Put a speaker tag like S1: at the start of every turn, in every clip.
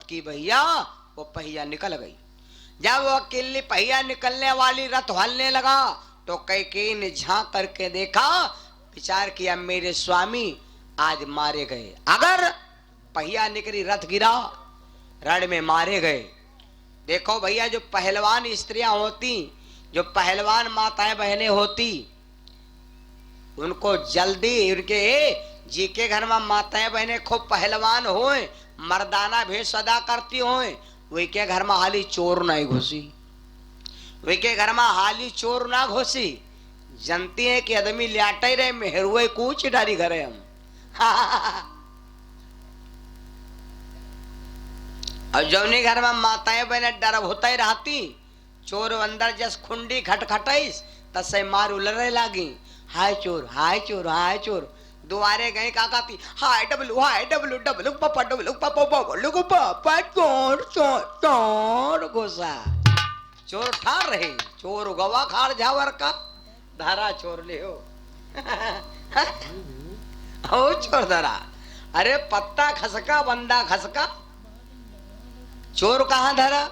S1: की भैया वो पहिया निकल गई। जब वो किल्ली पहिया निकलने वाली रथ हलने लगा तो कैकेयी ने झांक करके देखा, विचार किया मेरे स्वामी आज मारे गए। अगर पहिया निकली रथ गिरा, रण में मारे गए। देखो भैया, जो पहलवान स्त्रियां होती, जो पहलवान माताएं बहनें होती, उनको जल्दी उनके जी के घर में माताएं बहनें खूब पहलवान होए, मर्दाना भेष अदा करती होए, वे के घर में हाली चोर नहीं घुसी, वे के घर में हाली चोर ना घुसी। जनती है कि आदमी लियाट ही रहे, मेहरुए कूच डारी घरे हम। और जौनी घर में माताएं बहने डर होता ही रहती, चोर अंदर जस खुंडी खटखटाइस तसे मार उलरे लागी, हाय चोर हाय चोर हाय चोर। दुआरे गए काकाती, हाय डब्लू डब्लू पापा डब्लू पापा बोलू पापा चोर चोर चोर घुसा। चोर ठार रहे, चोर गवा खाड़ झावर का धारा चोर ले हो। ओ चोर धरा, अरे पत्ता खसका बंदा खसका, चोर कहां धरा।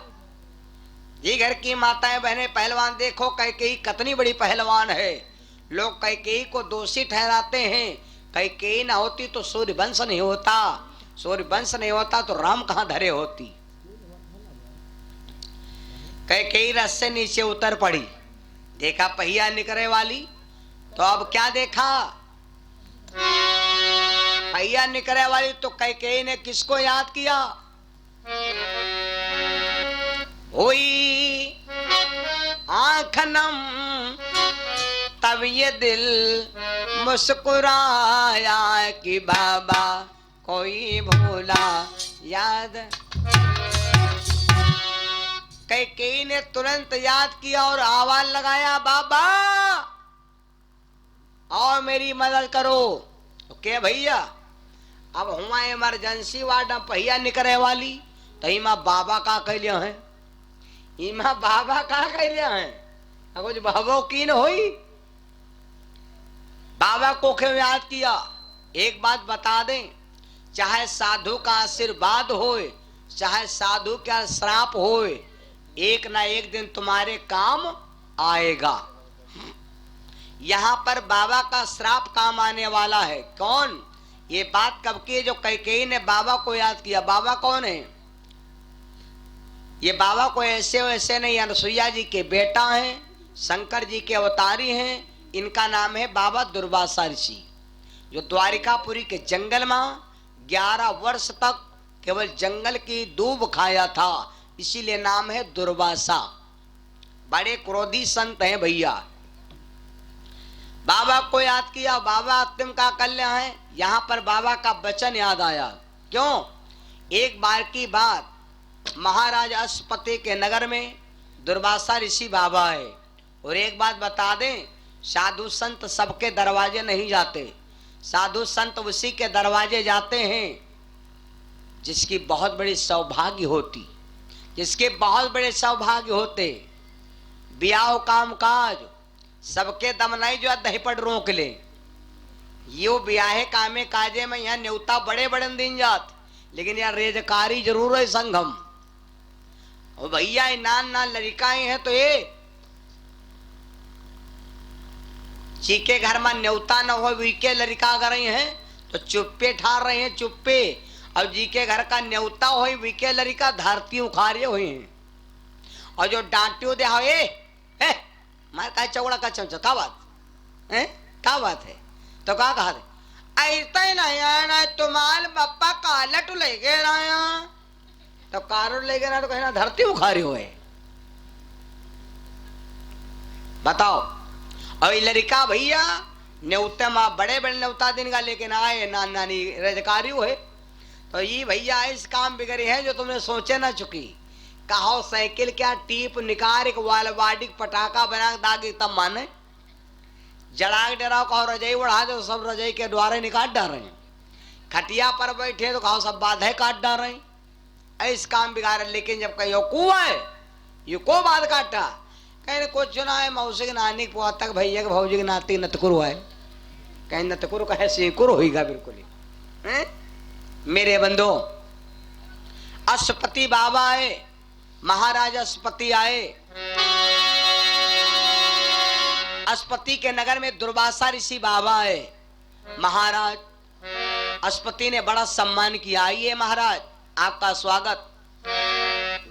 S1: ये घर की माताएं बहनें पहलवान देखो, कैकेयी कितनी बड़ी पहलवान है। लोग कैकेयी को दोषी ठहराते हैं, कैकेयी ना होती तो सूर्य वंश नहीं होता, सूर्य वंश नहीं होता तो राम कहां धरे होती। कैकेयी रथ से नीचे उतर पड़ी, देखा पहिया निकले वाली, तो अब क्या देखा, पहिया निकले वाली तो कैकेयी ने किसको याद किया, हुई आँख नम, तब ये दिल मुस्कुराया कि बाबा कोई भूला याद। कैकेयी ने तुरंत याद किया और आवाज लगाया, बाबा और मेरी मदद करो। तो क्या भैया, अब हुआ इमरजेंसी वार्ड में पहिया निकले वाली, तो इमा बाबा का कह लिया है, इमा बाबा का कह लिया है, कुछ बाबा की न होई। बाबा को क्यों याद किया, एक बात बता दें, चाहे साधु का आशीर्वाद होए, चाहे साधु का श्राप होए, एक ना एक दिन तुम्हारे काम आएगा। यहां पर बाबा का श्राप काम आने वाला है। कौन, ये बात कब की, जो कैकेयी ने बाबा को याद किया। बाबा कौन है, ये बाबा को ऐसे वैसे नहीं, अनसुईया जी के बेटा हैं, शंकर जी के अवतारी हैं। इनका नाम है बाबा दुर्वासा ऋषि, जो द्वारिकापुरी के जंगल में 11 वर्ष तक केवल जंगल की दूब खाया था, इसीलिए नाम है दुर्वासा। बड़े क्रोधी संत हैं भैया। बाबा को याद किया, बाबा अंतिम का कल्याण है। यहां पर बाबा का वचन याद आया। क्यों, एक बार की बात, महाराज अश्वपति के नगर में दुर्वासा ऋषि बाबा है। और एक बात बता दें, साधु संत सबके दरवाजे नहीं जाते, साधु संत उसी के दरवाजे जाते हैं जिसकी बहुत बड़ी सौभाग्य होती, जिसके बहुत बड़े सौभाग्य होते। ब्याह काम काज सबके दम नहीं जो दही पर रोक ले, यो ब्याहे कामे काजे में यहाँ न्योता बड़े बड़े दिन जात, लेकिन यार रेजकारी जरूर है संगम। और भैया नान नान लड़काएं हैं, तो ये जी के घर में न्योता न हो, वी के लड़का अगर हैं तो चुप्पे ठार रहे हैं, चुप्पे। अब जी के घर का न्योता हो, वी के लड़का धरती उखारे हुए हैं। और जो डांटियो दे हो, ए मार का चौड़ा का चमचा, का बात है, का बात है, तो का कहा ऐसा नहीं आना तुम्हारे पप्पा कालट ले गए रहा, तो कारोट ले गए तो कहना धरती उखारे हुए। बताओ, और लड़का भैया न्योते माँ बड़े बड़े न्योता दिन का, लेकिन आए नान नानी रजकारी हुए। तो ये भैया इस काम बिगड़े हैं जो तुमने सोचे ना चुकी। कहो साइकिल क्या टीप निकार एक वाल बाडी पटाखा बना दागी तब माने, जड़ा के डराओ कहो रजाई उड़ा दो, सब रजाई के द्वारे निकाल डाल रहे हैं। खटिया पर बैठे तो कहो सब बाधे काट डाल रहे हैं, ऐस काम बिगाड़े। लेकिन जब कहो कुआ है, ये को बात काटा, कहीं कुछ चुना है मौसी के नानी को तक भैया के भौजी के नाती नतकुरु है, कहीं नतकुरु कहे सीकुरु होगा बिल्कुल ही। मेरे बंधो, अश्वपति बाबा आए, महाराज अश्वपति आए। अश्वपति के नगर में दुर्वासा ऋषि बाबा आए। महाराज अश्वपति ने बड़ा सम्मान किया, आइए महाराज आपका स्वागत।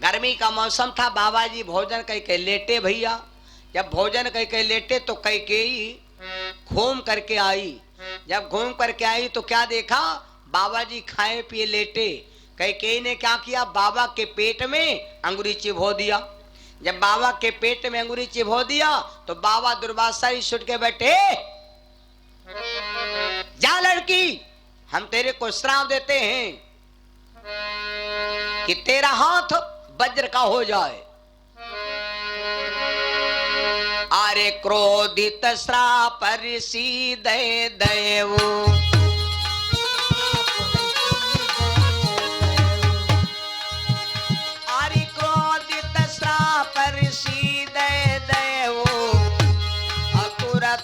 S1: गर्मी का मौसम था, बाबा जी भोजन कह के लेटे। भैया जब भोजन कह के लेटे तो कह के ही घूम करके आई। जब घूम करके आई तो क्या देखा, बाबा जी खाए पिए लेटे। कैकेयी ने क्या किया, बाबा के पेट में अंगुरी चिबो दिया। जब बाबा के पेट में अंगुरी चिबो दिया तो बाबा दुर्वासा ही छुट के बैठे, जा लड़की, हम तेरे को श्राप देते हैं कि तेरा हाथ वज्र का हो जाए। अरे क्रोधित श्राप ऋषि दे देवो,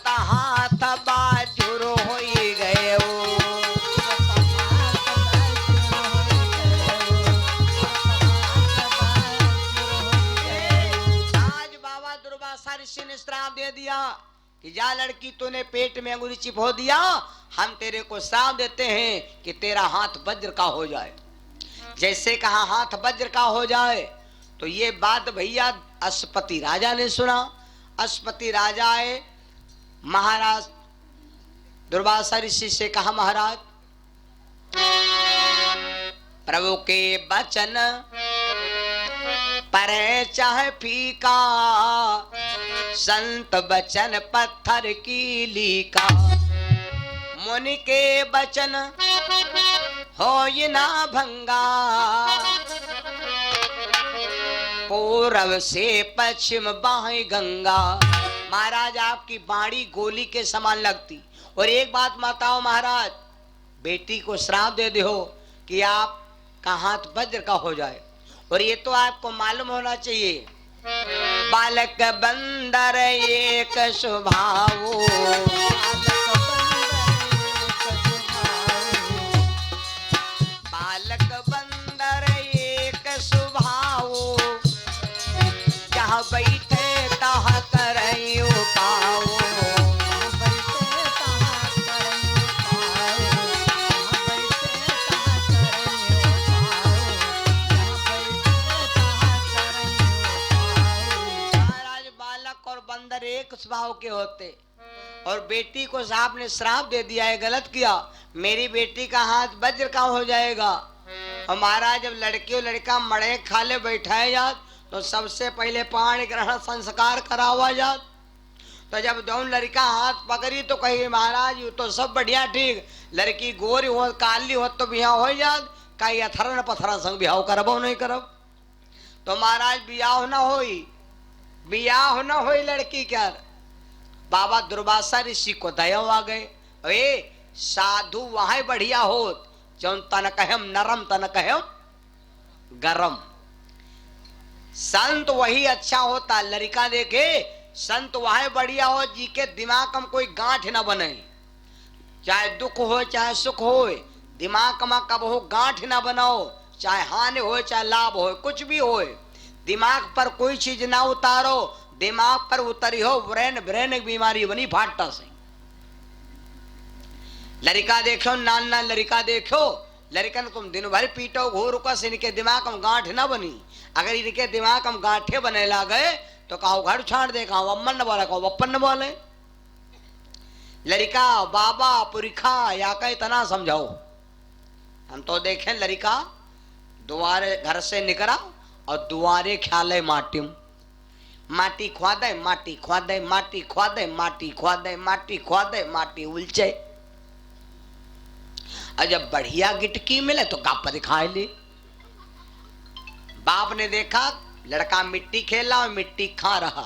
S1: हाथ बाजुर हो गए। आज बाबा दुर्वासा ऋषि ने श्राप दे दिया कि जा लड़की, तूने पेट में अंगुली चिपो दिया, हम तेरे को श्राप देते हैं कि तेरा हाथ वज्र का हो जाए। जैसे कहा हाथ वज्र का हो जाए तो ये बात भैया अश्वपति राजा ने सुना। अश्वपति राजा आए, महाराज दुर्वासा ऋषि से कहा, महाराज प्रभु के वचन परे चाहे फीका, संत वचन पत्थर की लीका। मुनि के वचन हो ये ना भंगा, पूरब से पश्चिम बाहें गंगा। महाराज आपकी बाणी गोली के समान लगती। और एक बात बताओ महाराज, बेटी को श्राप दे दो कि आपका हाथ वज्र का हो जाए, और ये तो आपको मालूम होना चाहिए, बालक बंदर एक स्वभाव, बालक बंदर एक स्वभाव, जहाँ बैठे तहाँ करई उपाव। महाराज बालक और बंदर एक स्वभाव के होते, और बेटी को साहब ने श्राप दे दिया है, गलत किया, मेरी बेटी का हाथ वज्र का हो जाएगा। और महाराज जब लड़की और लड़का मड़े खाले बैठाए जात तो सबसे पहले पाणी ग्रहण संस्कार करावा जात। तो जब दोनों लड़का हाथ पकड़ी तो कही, महाराज ये तो सब बढ़िया ठीक, लड़की गोरी हो काली हो तो बिहाव हो जात, कहीं अथरन पथरा संग बिहाव करबो नहीं करब। तो महाराज बियाह न होई, बियाह न होई लड़की क्या। बाबा दुर्वासा ऋषि को दया आ गए, अरे साधु वहां बढ़िया होत जौन तन कहम नरम तन कहम गरम। संत वही अच्छा होता, लड़का देखे संत वहां बढ़िया हो जी के दिमाग में कोई गांठ न बने, चाहे दुख हो चाहे सुख हो, दिमाग में कब हो गांठ न बनाओ, चाहे हानि हो चाहे लाभ हो, कुछ भी हो, दिमाग पर कोई चीज ना उतारो, दिमाग पर उतरी हो ब्रेन ब्रेन की बीमारी बनी फाटता से। लड़का देखो नान नान लड़का देखो, लड़कन तुम दिन भर पीटो घोर कस, इनके दिमाग में गांठ न बनी। अगर इनके दिमाग में गांठे बने ला गए तो कहो घर छाड़ दे, कहो अम्मन न बोले, कहो बप्पन न बोले। लड़का बाबा पुरखा या कहीं तना समझाओ। हम तो देखें लड़का दुआरे घर से निकला और दुआरे ख्याले माटी माटी ख्वादे माटी ख्वादे माटी ख्वादे माटी ख्वादे माटी ख्वादे माटी उलझे। और जब बढ़िया गिटकी मिले तो गप दिखाए ले। बाप ने देखा लड़का मिट्टी खेला और मिट्टी खा रहा,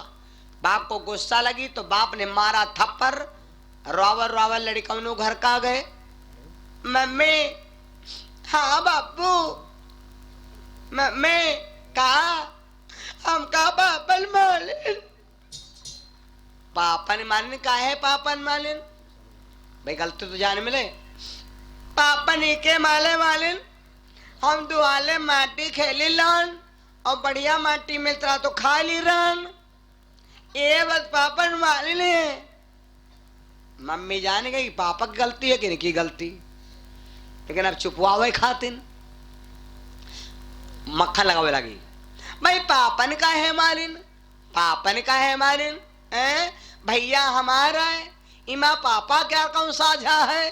S1: बाप को गुस्सा लगी तो बाप ने मारा थप्पड़, रोवर रोवर लड़का घर का गए। मम्मी, हाँ बापू, मम्मी कहा हम का पापन मालिन। पापन मालिन का है पापन मालिन, भाई गलती तो जान मिले। पापन के माले मालिन हम दुआले माटी खेली लन और बढ़िया माटी मिलता तो खा ली रन। ये बस पापा माली ने मम्मी जान गई पापा की गलती है कि नहीं की गलती, लेकिन अब चुपवावे खातिन मक्खन लगावे लगी। भाई पापन का है मालिन, पापन का है मालिन, भैया हमारा है, इमा पापा क्या कौन साझा है,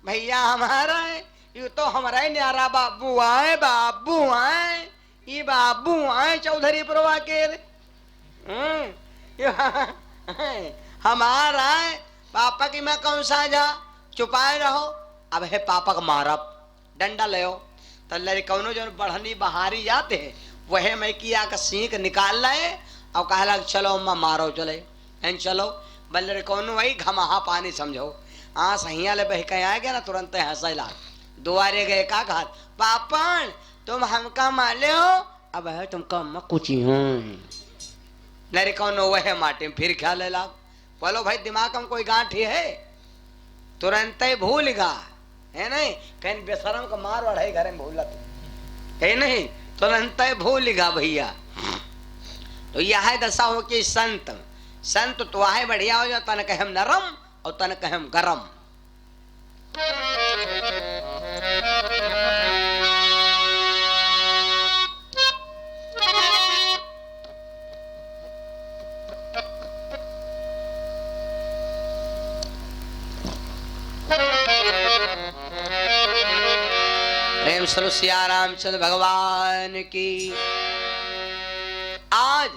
S1: भैया हमारा है, यू तो हमारा ही न्यारा बाबू आए, बाबू आए, ये बाबू आए चौधरी परवा के हमारा है, पापा की मैं कौन साझा, चुपाए रहो। अब है पापा का मारब डंडा ले तो लड़कौनो जो बढ़नी बहारी जाते हैं वह मैं किया का सीख निकाल लाए और कहला चलो अम्मा मारो चले एन चलो बल्ले कौन वही घमाहा पानी समझो। हाँ सहिया ले बह के आ गया ना तुरंत हंसला दुआरे गए का कहा पापन तुम हमका माले हो, अब है तुमका अम्मा कुछ लड़े कौन वह माटे में फिर ख्याल ला बोलो भाई दिमाग में कोई गांठी है, तुरंत ही भूल गा है नहीं, कहीं बेशरम का मार बढ़ाई घर में भूलत है नहीं, तुरंत ही भूल गा भैया। तो यह दशा हो कि संत संत तो आहे बढ़िया हो जाता तन कहम नरम और तन कहम गरम। प्रेम स्वरूप सिया रामचंद्र भगवान की। आज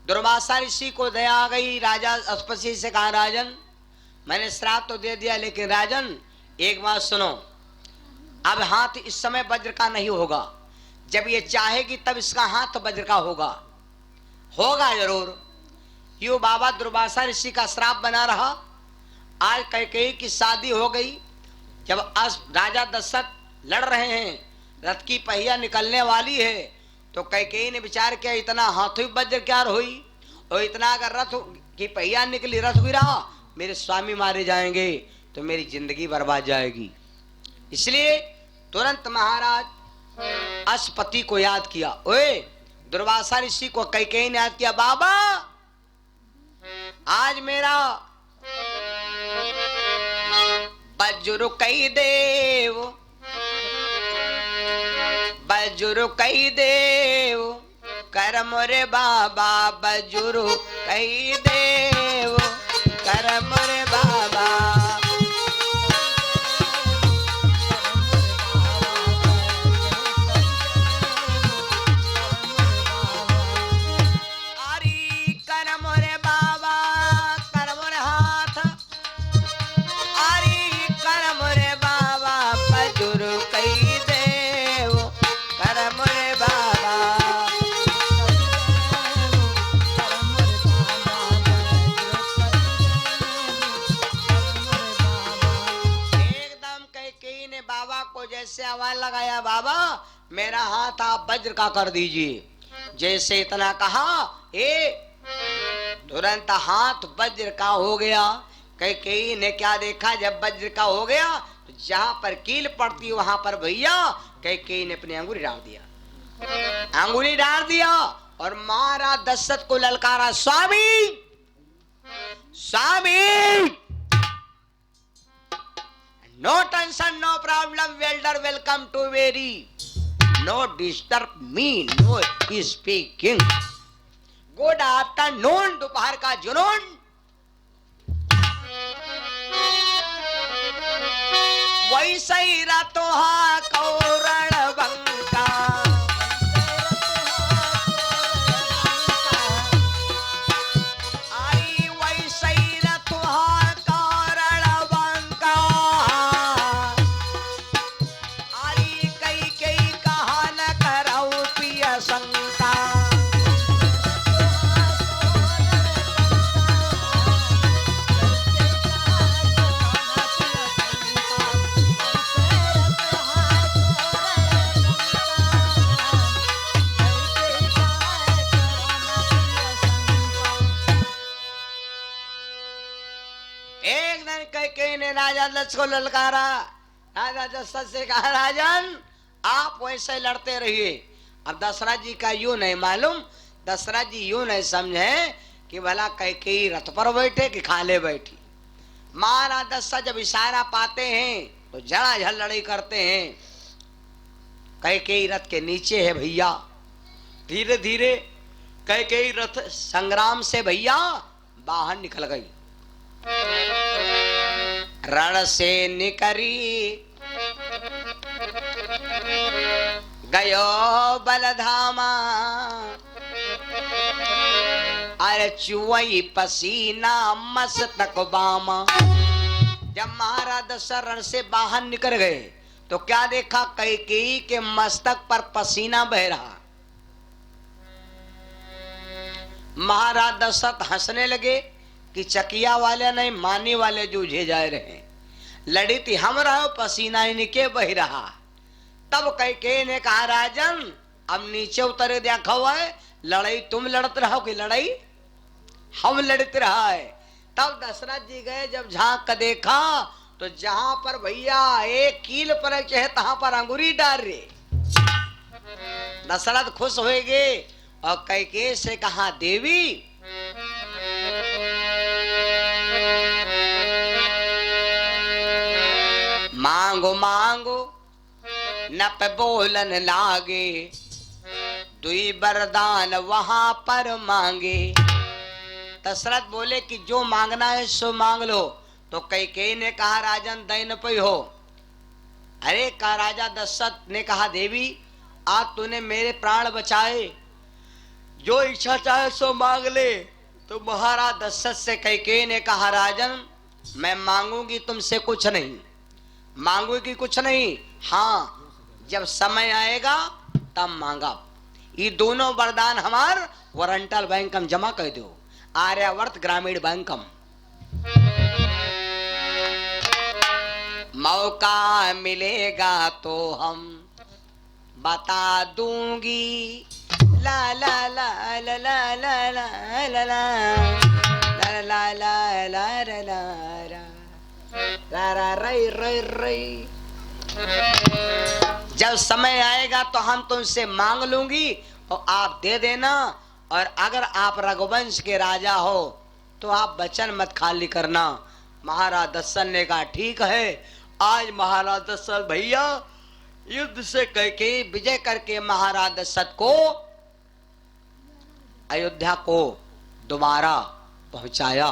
S1: दुर्वासा ऋषि को दया आ गई, राजा अस्पति से कहा राजन मैंने श्राप तो दे दिया लेकिन राजन एक बात सुनो, अब हाथ इस समय वज्र का नहीं होगा, जब ये चाहेगी तब इसका हाथ वज्र का होगा, होगा जरूर। यो बाबा दुर्वासा ऋषि का श्राप बना रहा। आज कैकेयी की शादी हो गई, जब राजा दशरथ लड़ रहे हैं, रथ की पहिया निकलने वाली है, तो कैकेयी ने विचार किया इतना हाथों वज्र क्या हुई, और इतना अगर रथ की पहिया निकली रथ गिरा मेरे स्वामी मारे जाएंगे तो मेरी जिंदगी बर्बाद जाएगी। इसलिए तुरंत महाराज अस्पति को याद किया, ओए दुर्वासा ऋषि को कैकेयी ने याद किया, बाबा आज मेरा बज्र कई देव, बजुरु कई देव कर मोरे बाबा, बजुरु कई देव कर मोरे बाबा। अरे कर मोरे बाबा कर मोरे हाथ, अरे कर मोरे बाबा बजुरु कई देव कर मोरे बाबा। एकदम कैकेयी ने बाबा को जैसे आवाज लगाया, बाबा मेरा हाथ आप वज्र का कर दीजिए, जैसे इतना कहा तुरंत हाथ वज्र का हो गया। कैकेयी ने क्या देखा, जब वज्र का हो गया तो जहां पर कील पड़ती वहां पर भैया कैकेयी ने अपनी अंगुली डाल दिया, अंगुली डाल दिया और मारा दशरथ को ललकारा, Swami Swami no tension no problem welder welcome to very no disturb me no speaking, good afternoon दोपहर का जुनून। वैसे ही रातो हा कौरण बंका, आई वैसे ही रातो हा कौरण बंका, आई कई कई कहा न कराऊ पिय शंका। एक दिन कैकेयी ने राजा दशरथ को ललकारा, राजा दशरथ से कहा राजन आप वैसे लड़ते रहिए। अब दशरथ जी का यूं नहीं मालूम, दशरथ जी यूं नहीं समझे कि भला कैकेयी रथ पर बैठे कि खाले बैठी। महाराज दशरथ जब इशारा पाते हैं तो झड़ाझड़ लड़ाई करते हैं। कैकेयी रथ के नीचे है भैया। धीरे धीरे कैकेयी रथ संग्राम से भैया बाहर निकल गई। रण से निकरी गयो बलधामा, अरे चुवई पसीना मस्तक बामा। जब महाराज दशरथ रण से बाहर निकल गए तो क्या देखा, कैकेयी के मस्तक पर पसीना बह रहा। महाराज दशरथ हंसने लगे कि चकिया वाले नहीं मानी वाले जूझे जा रहे हैं, लड़ी थी हम रहो पसीना इनके बह रहा। तब कैकेयी ने कहा राजन अब नीचे उतर देखा हुआ है, लड़ाई तुम लड़ते रहो कि लड़ाई हम लड़ते रहा है। तब दशरथ जी गए, जब झांक कर देखा तो जहां पर भैया एक कील पर चाहे तहां पर अंगुरी डाल रहे। दशरथ खुश हो गए और कैकेयी से कहा देवी मांगो मांगो न पे बोलन लागे, दुई वरदान वहां पर मांगे। दशरथ बोले कि जो मांगना है सो मांग लो। तो कैकेयी ने कहा राजन दैन पे हो। अरे का राजा दशरथ ने कहा देवी आज तूने मेरे प्राण बचाए, जो इच्छा चाहे सो मांग ले। तो महाराज दशरथ से कैकेयी ने कहा राजन मैं मांगूंगी तुमसे कुछ नहीं, मांगूंगी कुछ नहीं, हाँ जब समय आएगा तब मांगा। ये दोनों वरदान हमार वारंटल बैंक में जमा कर दो, आर्यावर्त ग्रामीण बैंक में। मौका मिलेगा तो हम बता दूंगी, ला ला ला ला ला ला ला ला ला ला ला ला ला ला रई रई रई। जब समय आएगा तो हम तुमसे मांग लूंगी और आप दे देना। और अगर आप रघुवंश के राजा हो तो आप वचन मत खाली करना। महाराज दशरथ ने कहा ठीक है। आज महाराज दशरथ भैया युद्ध से कैकेयी विजय करके महाराज दशरथ को अयोध्या को दोबारा पहुंचाया।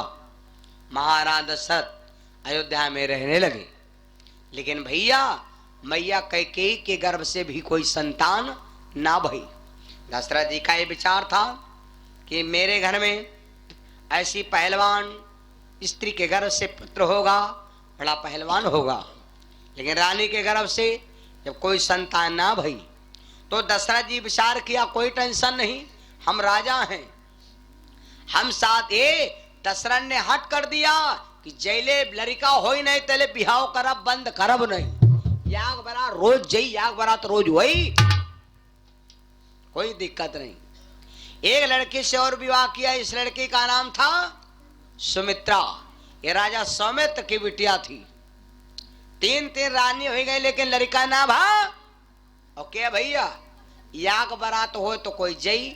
S1: महाराज दशरथ अयोध्या में रहने लगे। लेकिन भैया मैया कैकेयी के गर्भ से भी कोई संतान ना भई। दशरथ जी का ये विचार था कि मेरे घर में ऐसी पहलवान स्त्री के गर्भ से पुत्र होगा, बड़ा पहलवान होगा। लेकिन रानी के गर्भ से जब कोई संतान ना भई तो दशरथ जी विचार किया कोई टेंशन नहीं, हम राजा हैं, हम साथ। दशरथ ने हट कर दिया कि जैले लड़का हो ही नहीं तेले बिहाव करब बंद करब नहीं, याग बरा रोज जई याग बरा तो रोज वही, कोई दिक्कत नहीं। एक लड़की से और विवाह किया, इस लड़की का नाम था सुमित्रा। ये राजा सौमित्र की बिटिया थी। तीन तीन रानी हो गई लेकिन लड़का ना भा। ओके भैया याग बरात हो तो कोई जई,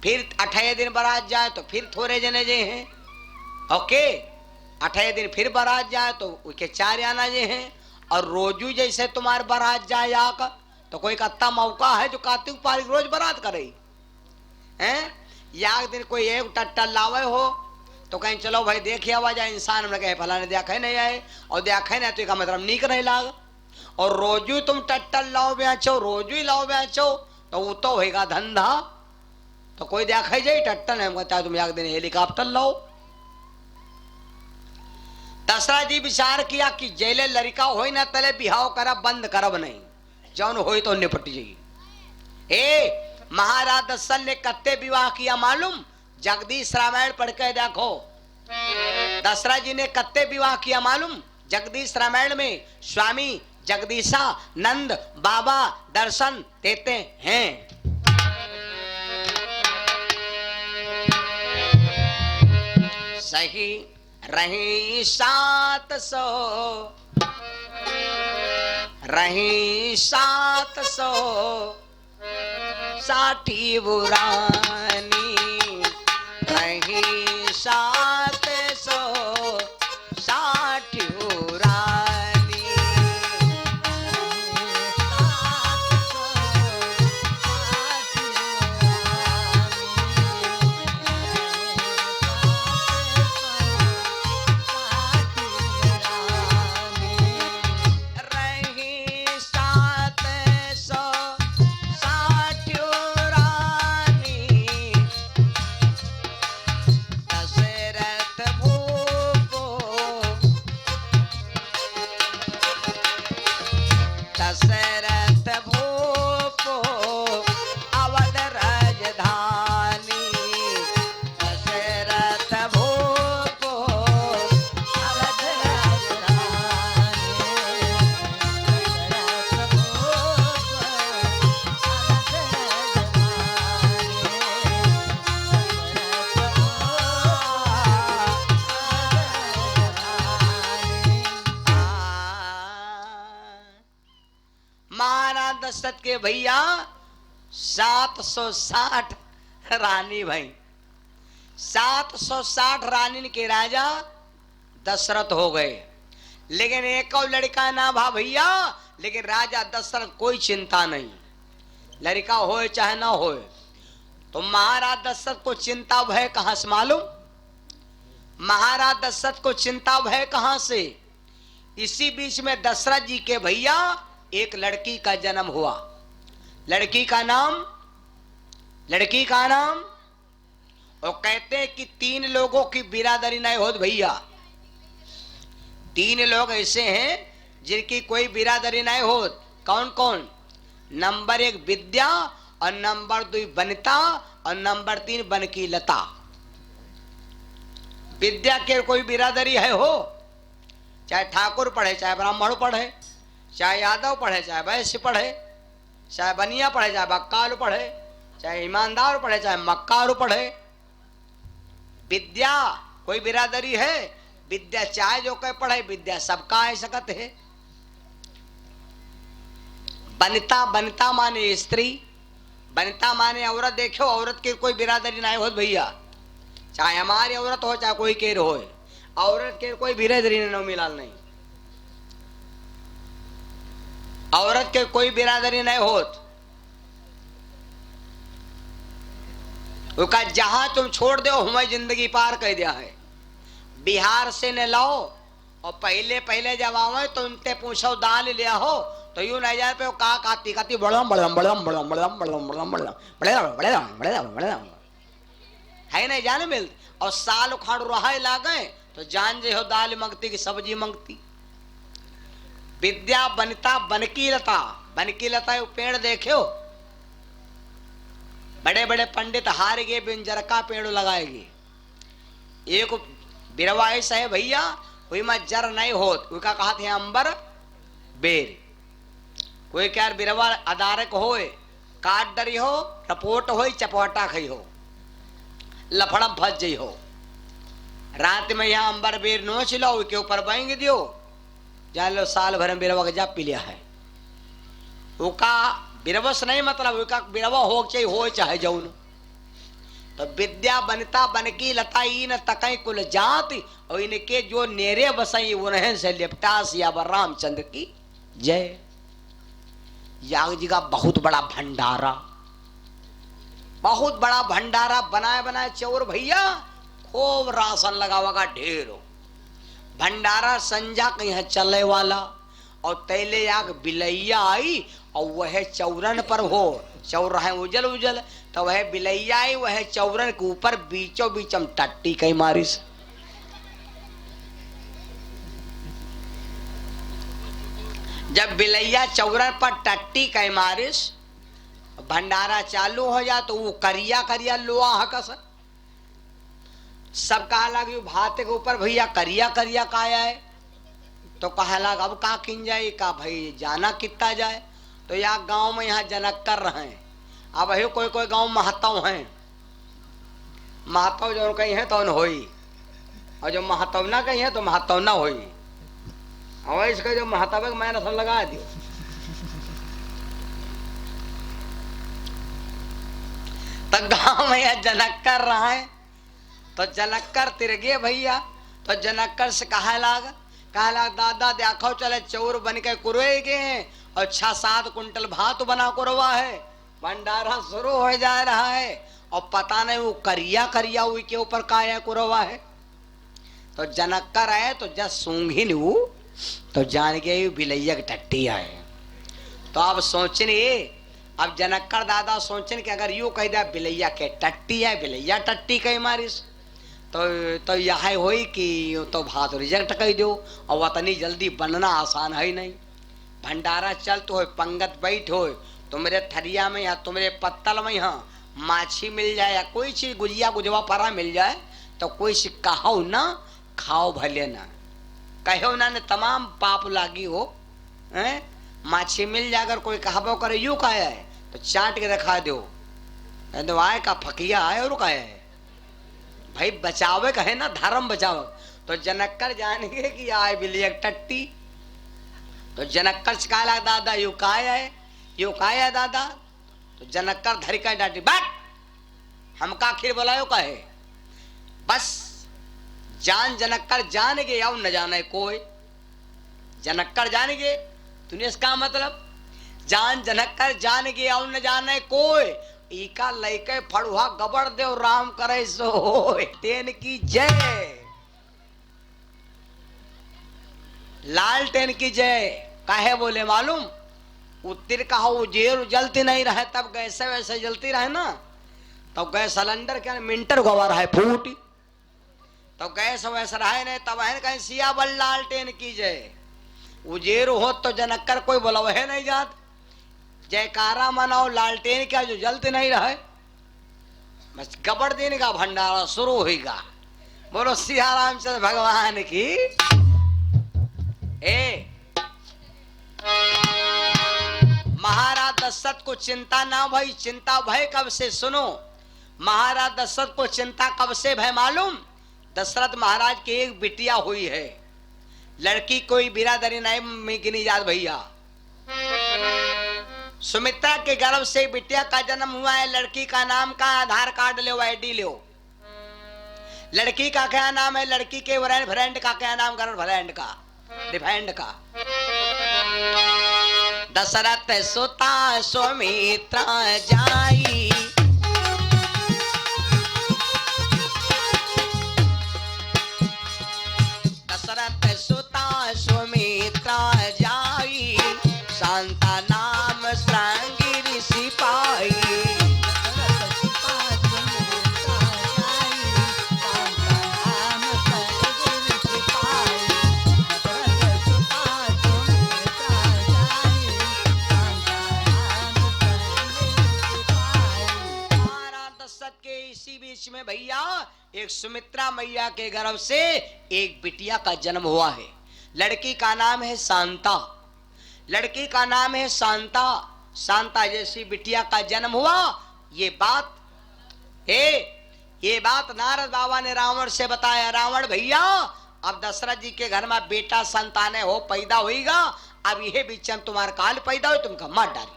S1: फिर 28 दिन बारात जाए तो फिर थोड़े जने जे हैं। ओके 28 दिन फिर बारात जाए तो उसके 4 आना जे हैं। और रोजू जैसे तुम्हारे बारात जाए याग तो कोई कत्ता मौका है जो कार्तिक पारी रोज बारात करे हैं। याग दिन कोई एक टट्टा लावे हो तो कहीं चलो भाई देखिए आवाज आए, इंसान हमने कहे फलाने देखे नहीं आए और देखे नहीं तो इसका मतलब नीक नहीं लाग। और रोजू तुम टट्टल लाओ बेचो, रोजू ही लाओ बेचो तो वो तो होगा धंधा। तो कोई देखे जाए टट्टल है कहता है तुम याग दिन हेलीकॉप्टर लाओ। दशरथ जी विचार किया कि जेले लड़का हो ना तले बिहाव करब बंद करब नहीं, जौन हो तो निपट जाइए। महाराज दशरथ ने कत्ते विवाह किया मालूम? जगदीश रामायण पढ़ के देखो। दशरथ जी ने कत्ते विवाह किया मालूम? जगदीश रामायण में स्वामी जगदीशा नंद बाबा दर्शन देते हैं। सही रही 700 रही 760 बुरानी, रही 760 बुरानी। दशरथ भूपो अवध राजधानी, दशरथ भूपो अवध राजधानी, दशरथ भूपो अवध महाराज दशरथ के भैया 760 रानी भाई, 760 रानी के राजा दशरथ हो गए। लेकिन एक और लड़का ना भा भैया, लेकिन राजा दशरथ कोई चिंता नहीं, लड़का होए चाहे ना होए। तो महाराज दशरथ को चिंता भय कहां से मालूम? महाराज दशरथ को चिंता भय कहां से? इसी बीच में दशरथ जी के भैया एक लड़की का जन्म हुआ। लड़की का नाम और कहते हैं कि 3 लोगों की बिरादरी नहीं होती भैया। 3 लोग ऐसे हैं जिनकी कोई बिरादरी नहीं होती। कौन कौन? नंबर 1 विद्या, और नंबर 2 वनिता, और नंबर 3 बनकी लता। विद्या के कोई बिरादरी है हो, चाहे ठाकुर पढ़े, चाहे ब्राह्मण पढ़े, चाहे यादव पढ़े, चाहे वैश्य पढ़े, चाहे बनिया पढ़े, चाहे बक्कालू पढ़े, चाहे ईमानदार पढ़े, चाहे मक्कारू पढ़े। विद्या कोई बिरादरी है? विद्या चाहे जो कोई पढ़े, विद्या सबका है सकत है। बनिता माने स्त्री, बनिता माने औरत। देखो औरत की कोई बिरादरी नहीं होती भैया, चाहे हमारी औरत हो चाहे कोई केर हो, औरत के कोई बिरादरी नहीं मिलाल नहीं, औरत के कोई बिरादरी नहीं होत। उसका जहां तुम छोड़ दो हमारी जिंदगी पार कर दिया है। बिहार से न लाओ और पहले जब आओ तो उनसे पूछो दाल लिया हो तो यूं नहीं जाए पे का काती काती बड़म बड़म बड़म बड़म बड़म बड़म बड़म बड़म है नहीं जाने मिलती। और साल उखाड़ रहा लागे तो जान जे हो दाल मंगती की सब्जी मंगती। विद्या वनिता बनकी लता, बनकी लता पेड़ देखे हो, बड़े बड़े पंडित हार गए बिंजर का पेड़ लगाएगी। एक बिरवा ऐसा है भैया, कोई में जर नहीं होत, उसका कहा थे अंबर बेर। कोई क्या बिरवा अदारक होए, काट डरी हो, रपोट हो, चपवाटा खई हो, लफड़म फंस जाइ हो। रात में यहाँ अंबर बेर नोच लो, के ऊपर बहेंगे दियो, जान लो साल भर में बिरवा का जा पी लिया है। उका बिरवस नहीं मतलब उका बिरवा हो चाहे जौन। तो विद्या बनता बनकी लता इन तकई कुल जाति, और इनके जो नेरे बसई उन्हें से लिपटास या रामचंद्र की जय। याग जी का बहुत बड़ा भंडारा, बहुत बड़ा भंडारा बनाए बनाए चौर भैया, खूब राशन लगावा ढेर हो। भंडारा संजा कहीं चले वाला, और तैले आग बिलैया आई और वह चौरन पर हो, चौर रहे उजल उजल, तो वह बिलैया आई वह चौरन के ऊपर बीचों बीचम टट्टी कहीं मारिस। जब बिलैया चौरन पर टट्टी कहीं मारिस, भंडारा चालू हो जा तो वो करिया करिया लोहा हकस। सब कहा लगे भात के ऊपर भैया करिया करिया काया है, तो कहा लगा अब कहा किन जाए, का भाई जाना कितना जाए। तो यहाँ गांव में यहाँ जनक कर रहे हैं। अब है कोई कोई गांव महताव हैं, महताव जो कहीं है तो न होई, और जो महताव ना कहीं है तो महताव ना होई। और इसका जो महताव है मैंने सब लगा दियो, तो गांव में यह जनक्कर रहा है, तो जनक्कर तिर गए भैया। तो जनक्कर से कहा लाग दादा देखो चले चौर बन के कुरे गए हैं और 6-7 कुंटल भात बना कुरवा है, भंडारा शुरू हो जा रहा है और पता नहीं वो करिया करिया हुई के ऊपर काया कुरवा है। तो जनक्कर आए तो जब सूंघी नहीं तो जान गए बिलैया की टट्टी आए। तो अब सोचने, अब जनक्कर दादा सोचने कि अगर यूं कह दिया बिलैया के टट्टी है, बिलैया टट्टी कही मारिस तो यह होई कि तो भात रिजेक्ट कह दो और वतनी जल्दी बनना आसान है नहीं। भंडारा चलते हो, पंगत बैठ हो, तुम्हारे थरिया में या तुम्हारे पत्तल में यहाँ माछी मिल जाए या कोई चीज गुजिया गुजवा परा मिल जाए तो कोई सी कहो ना खाओ भले ना कहो ना ने तमाम पाप लागी हो। माछी मिल जाए अगर कोई कहबो करे यू खाया है तो चाट के दिखा दो, आए का फकिया आए और खाया है भाई, बचावे कहे ना धर्म बचावे। तो जनक्कर जानेंगे कि आए बिलिया टट्टी। तो जनक्कर से कहा दादा यू काया है, यू काया है दादा। तो जनक्कर धरी का डांटी बैठ, हम का आखिर बोलायो कहे बस जान जनक्कर जान गे या न जाने कोई, जनक्कर जान गे तूने इसका मतलब जान जनक्कर जान गे या न जाने कोई, इका लैके फड़ुआ गबड़ दे और राम करे सो तेन की जय, लाल टेन की जय। काहे बोले मालूम, उत्तर कहा उजेर जलती नहीं रहे तब गैसे वैसे जलती रहे ना, तो गैस सिलेंडर क्या मिंटर गवा रहा है फूटी, तो गैस वैसे रहे नहीं तब है कहीं सिया बल लाल टेन की जय। उजेर हो तो जनक्कर कोई बोला वह नहीं जात, जयकारा मनाओ लालटेन क्या जो जलते नहीं रहे, बस गबड़ देने का भंडारा शुरू होगा। बोलो सिया रामचंद्र भगवान की। महाराज दशरथ को चिंता ना भई, चिंता भय कब से सुनो। महाराज दशरथ को चिंता कब से भय मालूम, दशरथ महाराज की एक बिटिया हुई है, लड़की कोई बिरादरी नहीं गिनी जात भैया। सुमित्रा के गर्भ से बिटिया का जन्म हुआ है, लड़की का नाम का आधार कार्ड लो आईडी लो। लड़की का क्या नाम है, लड़की के फ्रेंड का क्या नाम, गर्लफ्रेंड का डिफेंड का। दशरथ सुता सुमित्रा जाई, दशरथ सुता सुमित्रा जाई, शांता नाम श्रृंगी ऋषि पाई। इसी बीच में भैया एक सुमित्रा मैया के गर्भ से एक बिटिया का जन्म हुआ है, लड़की का नाम है शांता, लड़की का नाम है शांता। शांता जैसी बिटिया का जन्म हुआ, ये बात नारद बाबा ने रावण से बताया। रावण भैया अब दशरथ जी के घर में बेटा संताने हो पैदा होगा, अब यह बीच में तुम्हारा काल पैदा हो तुमका मार डाली।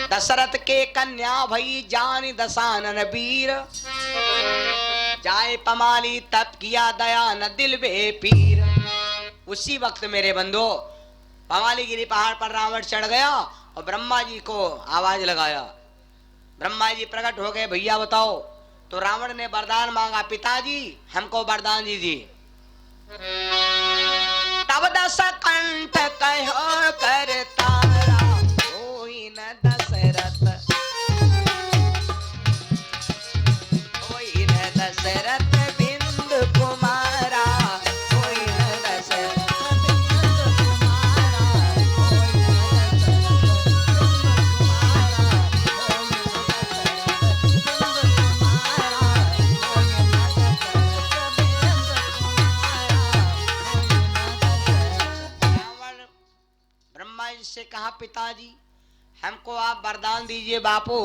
S1: दशरथ के कन्या भई जानी दशानन वीर, जाए पमाली तप किया दया न दिल बे पीर। उसी वक्त मेरे बंधु पमाली गिरी पहाड़ पर रावण चढ़ गया और ब्रह्मा जी को आवाज लगाया। ब्रह्मा जी प्रकट हो गए, भैया बताओ। तो रावण ने वरदान मांगा, पिताजी हमको वरदान दीजिए। तब दस कंठ कहो कर तारा होई न दशरथ, होई न दशरथ बिंदु कुमारा, होई न दशरथ बिंदु कुमारा, होई न ब्रह्मा जी से कहा, पिताजी हमको आप वरदान दीजिए बापू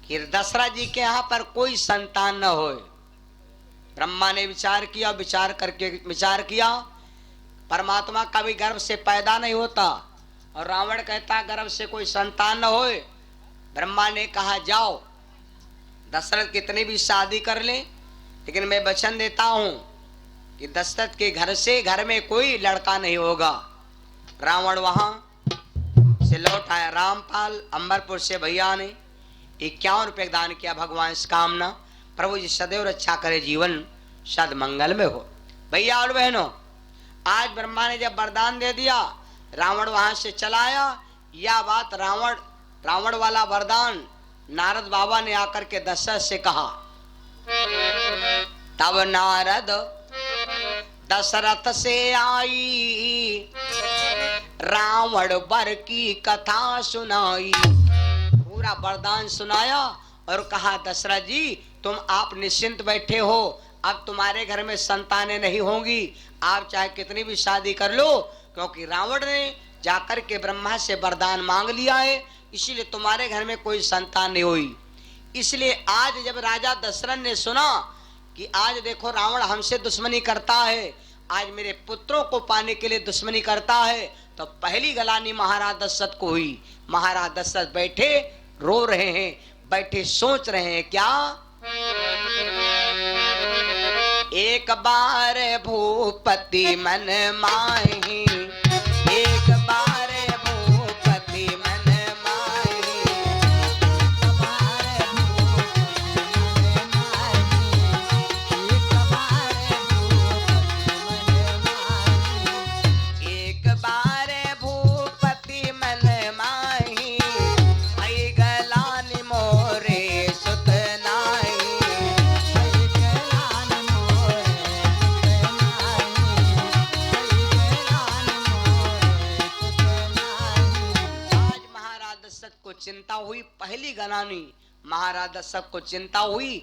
S1: कि दशरथ जी के यहाँ पर कोई संतान न हो। ब्रह्मा ने विचार किया, विचार किया परमात्मा कभी गर्भ से पैदा नहीं होता और रावण कहता गर्भ से कोई संतान न होए ब्रह्मा ने कहा जाओ दशरथ कितनी भी शादी कर ले, लेकिन मैं वचन देता हूं कि दशरथ के घर से घर में कोई लड़का नहीं होगा। रावण वहां से लौट आया। रामपाल अंबरपुर से भैया ने 51 रुपये दान किया। भगवान इस कामना प्रभु जी सदैव रक्षा करे, जीवन सद मंगल में हो। भैया और बहनों, आज ब्रह्मा ने जब वरदान दे दिया, रावण वहां से चला आया। यह बात रावण वाला वरदान नारद बाबा ने आकर के दशरथ से कहा। तब नारद दशरथ से आई, रावण वर की कथा सुनाई। पूरा वरदान सुनाया और कहा दशरथ जी तुम आप निश्चिंत बैठे हो, अब तुम्हारे घर में संतानें नहीं होंगी, आप चाहे कितनी भी शादी कर लो, क्योंकि रावण ने जाकर के ब्रह्मा से वरदान मांग लिया है, इसीलिए तुम्हारे घर में कोई संतान नहीं हुई। इसलिए आज जब राजा दशरथ ने सुना कि आज देखो रावण हमसे दुश्मनी करता है, आज मेरे पुत्रों को पाने के लिए दुश्मनी करता है, तो पहली गलानी महाराज दशरथ को हुई। महाराज दशरथ बैठे रो रहे हैं, बैठे सोच रहे हैं क्या। एक बार भूपति मन माही, एक बार भूपति मन माही, एक बार भूपति मन माही, आई गलानी मोरे सुत नाई। आज महाराज दशरथ को चिंता हुई, पहली गलानी महाराज दशरथ को चिंता हुई।